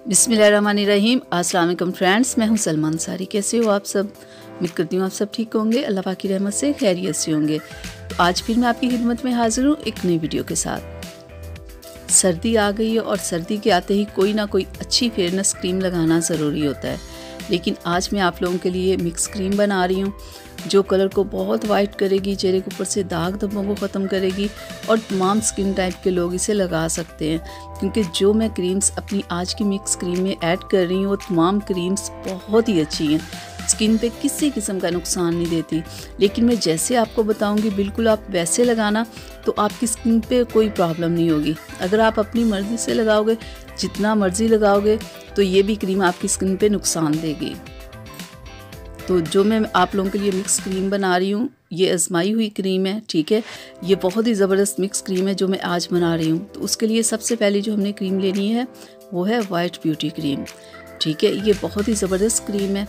बिस्मिल्लाहिर्रहमानिर्रहीम। अस्सलाम वालेकुम फ्रेंड्स, मैं हूं सलमा अंसारी। कैसे हो आप सब? उम्मीद करती हूँ आप सब ठीक होंगे, अल्लाह पाक की रहमत से खैरियत से होंगे। तो आज फिर मैं आपकी खिदमत में हाजिर हूँ एक नई वीडियो के साथ। सर्दी आ गई है और सर्दी के आते ही कोई ना कोई अच्छी फेयरनेस क्रीम लगाना ज़रूरी होता है, लेकिन आज मैं आप लोगों के लिए मिक्स क्रीम बना रही हूँ जो कलर को बहुत वाइट करेगी, चेहरे के ऊपर से दाग धब्बों को ख़त्म करेगी और तमाम स्किन टाइप के लोग इसे लगा सकते हैं। क्योंकि जो मैं क्रीम्स अपनी आज की मिक्स क्रीम में ऐड कर रही हूँ वो तमाम क्रीम्स बहुत ही अच्छी हैं, स्किन पे किसी किस्म का नुकसान नहीं देती। लेकिन मैं जैसे आपको बताऊंगी बिल्कुल आप वैसे लगाना, तो आपकी स्किन पे कोई प्रॉब्लम नहीं होगी। अगर आप अपनी मर्ज़ी से लगाओगे, जितना मर्ज़ी लगाओगे, तो ये भी क्रीम आपकी स्किन पे नुकसान देगी। तो जो मैं आप लोगों के लिए मिक्स क्रीम बना रही हूँ ये आजमाई हुई क्रीम है, ठीक है। ये बहुत ही ज़बरदस्त मिक्स क्रीम है जो मैं आज बना रही हूँ। तो उसके लिए सबसे पहले जो हमने क्रीम लेनी है वो है वाइट ब्यूटी क्रीम, ठीक है। ये बहुत ही ज़बरदस्त क्रीम है,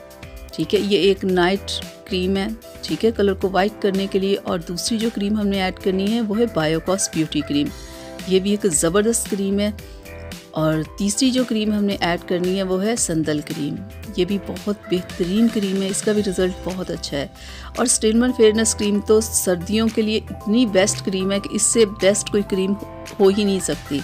ठीक है। ये एक नाइट क्रीम है, ठीक है, कलर को वाइट करने के लिए। और दूसरी जो क्रीम हमने ऐड करनी है वो है बायोकॉस ब्यूटी क्रीम, ये भी एक ज़बरदस्त क्रीम है। और तीसरी जो क्रीम हमने ऐड करनी है वो है संदल क्रीम, ये भी बहुत बेहतरीन क्रीम है, इसका भी रिज़ल्ट बहुत अच्छा है। और स्टेनमर फेयरनेस क्रीम तो सर्दियों के लिए इतनी बेस्ट क्रीम है कि इससे बेस्ट कोई क्रीम हो ही नहीं सकती।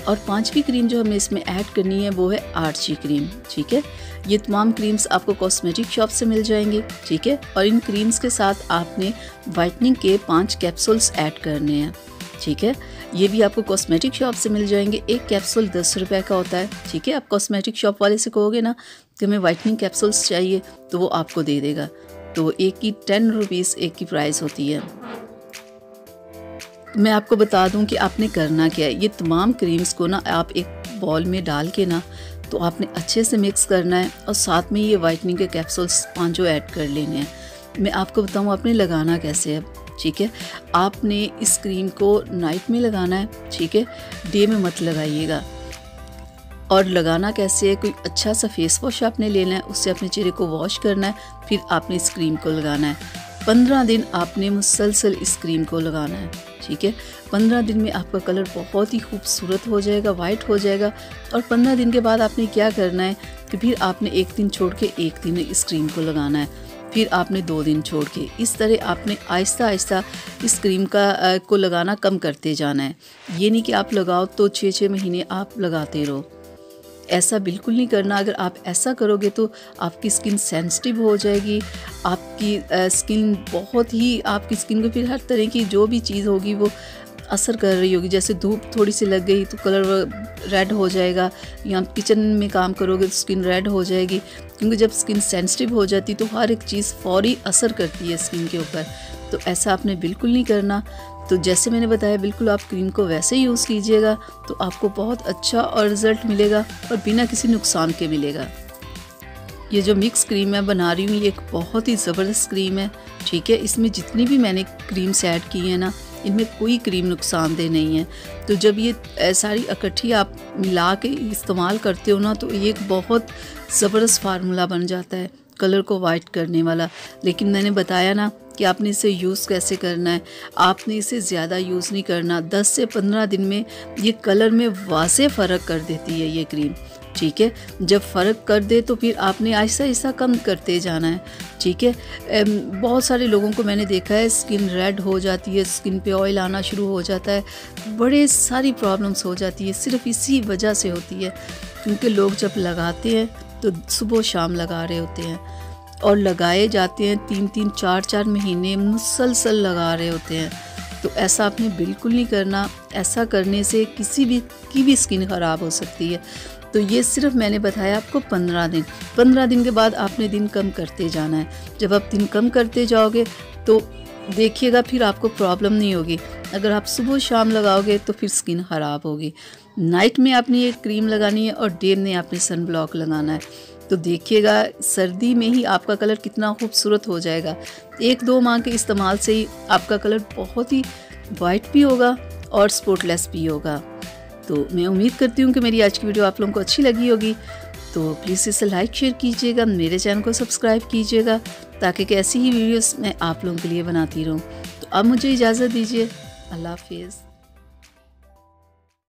और पांचवी क्रीम जो हमें इसमें ऐड करनी है वो है आर्ची क्रीम, ठीक है। ये तमाम क्रीम्स आपको कॉस्मेटिक शॉप से मिल जाएंगे, ठीक है। और इन क्रीम्स के साथ आपने वाइटनिंग के 5 कैप्सूल्स ऐड करने हैं, ठीक है। ये भी आपको कॉस्मेटिक शॉप से मिल जाएंगे। एक कैप्सूल 10 रुपए का होता है, ठीक है। आप कॉस्मेटिक शॉप वाले से कहोगे ना कि हमें वाइटनिंग कैप्सूल्स चाहिए तो वो आपको दे देगा। तो एक की 10 रुपीज़ एक की प्राइस होती है। मैं आपको बता दूं कि आपने करना क्या है। ये तमाम क्रीम्स को ना आप एक बॉल में डाल के ना तो आपने अच्छे से मिक्स करना है और साथ में ये वाइटनिंग के कैप्सूल्स 5 ऐड कर लेने हैं। मैं आपको बताऊं आपने लगाना कैसे है, ठीक है। आपने इस क्रीम को नाइट में लगाना है, ठीक है, डे में मत लगाइएगा। और लगाना कैसे है, कोई अच्छा सा फेस वॉश आपने लेना है, उससे अपने चेहरे को वॉश करना है, फिर आपने इस क्रीम को लगाना है। 15 दिन आपने मुसलसल इस क्रीम को लगाना है, ठीक है। 15 दिन में आपका कलर बहुत ही खूबसूरत हो जाएगा, वाइट हो जाएगा। और 15 दिन के बाद आपने क्या करना है कि फिर आपने एक दिन छोड़ के एक दिन इस क्रीम को लगाना है, फिर आपने 2 दिन छोड़ के। इस तरह आपने आहिस्ता आहिस्ता इस क्रीम को लगाना कम करते जाना है। ये नहीं कि आप लगाओ तो 6-6 महीने आप लगाते रहो, ऐसा बिल्कुल नहीं करना। अगर आप ऐसा करोगे तो आपकी स्किन सेंसिटिव हो जाएगी, आपकी स्किन बहुत ही, आपकी स्किन को फिर हर तरह की जो भी चीज़ होगी वो असर कर रही होगी। जैसे धूप थोड़ी सी लग गई तो कलर रेड हो जाएगा, या आप किचन में काम करोगे तो स्किन रेड हो जाएगी। क्योंकि जब स्किन सेंसिटिव हो जाती तो हर एक चीज़ फौरी असर करती है स्किन के ऊपर। तो ऐसा आपने बिल्कुल नहीं करना। तो जैसे मैंने बताया बिल्कुल आप क्रीम को वैसे ही यूज़ कीजिएगा तो आपको बहुत अच्छा और रिज़ल्ट मिलेगा और बिना किसी नुकसान के मिलेगा। ये जो मिक्स क्रीम मैं बना रही हूँ ये एक बहुत ही ज़बरदस्त क्रीम है, ठीक है। इसमें जितनी भी मैंने क्रीम्स ऐड की हैं ना, इनमें कोई क्रीम नुकसानदेह नहीं है। तो जब ये सारी इकट्ठी आप मिला के इस्तेमाल करते हो ना तो ये एक बहुत ज़बरदस्त फार्मूला बन जाता है कलर को वाइट करने वाला। लेकिन मैंने बताया ना कि आपने इसे यूज़ कैसे करना है। आपने इसे ज़्यादा यूज़ नहीं करना। 10 से 15 दिन में ये कलर में वाज़ेह फ़र्क कर देती है ये क्रीम, ठीक है। जब फ़र्क कर दे तो फिर आपने आहिस्ता आहिस्ता कम करते जाना है, ठीक है। बहुत सारे लोगों को मैंने देखा है स्किन रेड हो जाती है, स्किन पे ऑयल आना शुरू हो जाता है, बड़े सारी प्रॉब्लम्स हो जाती है, सिर्फ इसी वजह से होती है क्योंकि लोग जब लगाते हैं तो सुबह शाम लगा रहे होते हैं और लगाए जाते हैं 3-3 4-4 महीने मुसलसल लगा रहे होते हैं। तो ऐसा आपने बिल्कुल नहीं करना। ऐसा करने से किसी भी स्किन ख़राब हो सकती है। तो ये सिर्फ मैंने बताया आपको 15 दिन के बाद आपने दिन कम करते जाना है। जब आप दिन कम करते जाओगे तो देखिएगा फिर आपको प्रॉब्लम नहीं होगी। अगर आप सुबह शाम लगाओगे तो फिर स्किन ख़राब होगी। नाइट में आपने ये क्रीम लगानी है और डे में आपने सन ब्लॉक लगाना है। तो देखिएगा सर्दी में ही आपका कलर कितना खूबसूरत हो जाएगा। 1-2 माह के इस्तेमाल से ही आपका कलर बहुत ही वाइट भी होगा और स्पॉटलेस भी होगा। तो मैं उम्मीद करती हूँ कि मेरी आज की वीडियो आप लोगों को अच्छी लगी होगी। तो प्लीज़ इसे लाइक शेयर कीजिएगा, मेरे चैनल को सब्सक्राइब कीजिएगा ताकि ऐसी ही वीडियोस मैं आप लोगों के लिए बनाती रहूँ। तो अब मुझे इजाज़त दीजिए, अल्लाह हाफिज़।